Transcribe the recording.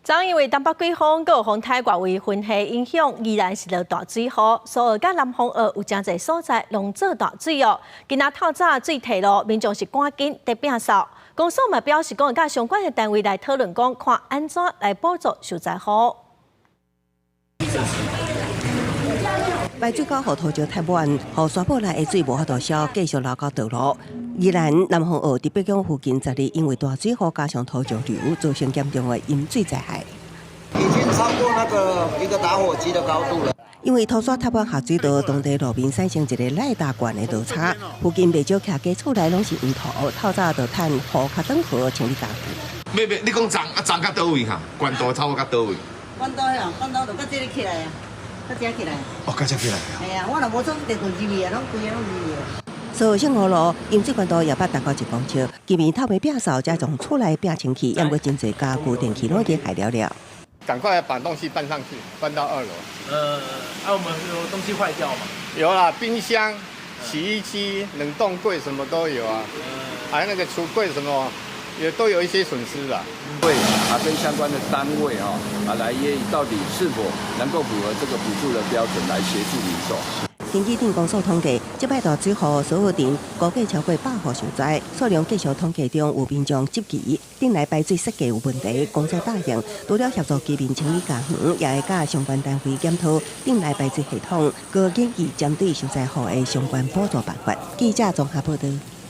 正因为东北季风、有风台外围云系影响，依然是落大水雨，所以甲南方澳有真侪所在拢做大水哦。今仔透早水退落，民众是赶紧得摒扫。公所嘛表示讲，甲相关的单位来讨论讲，看安怎来补助受灾户。排水沟河土石太满，河沙堡内的水无法度消，继续流到道路。宜兰南方澳伫北港附近10日因为大水河加上土石流，造成严重的淹水灾害。已经超过那个一个打火机的高度了。因为土沙塌满下水道，当地路面产生一个赖大罐的倒叉，附近未少徛家厝内拢是泥土，透早就趁雨较转好清理家具。你讲涨到倒位哈？关岛差不多到倒位？关岛呀，关岛就到这里起来啊，到这起来。哦，到这起来。系啊，我若无做地段入去啊，拢规个拢入去。所有生活路淹水管道也捌达到1公尺，居民透未摒扫，加从厝内摒清气，要过真侪家具电器拢已经害了了。赶快把东西搬上去，搬到2楼。我们有东西坏掉嘛？有啦，冰箱、洗衣机、冷冻柜什么都有啊，还有那个橱柜什么，也都有一些损失啦。会跟相关的单位来研议到底是否能够符合这个补助的标准来协助民众。根据电公所统计，这摆大水雨，所有人估计超过100户受灾，数量继续统计中有民众积极，顶来排水设计有问题，工作大型，除了协助居民清理家园，也会甲相关单位检讨顶来排水系统，搁建议针对受灾户的相关补助办法。记者综合报道。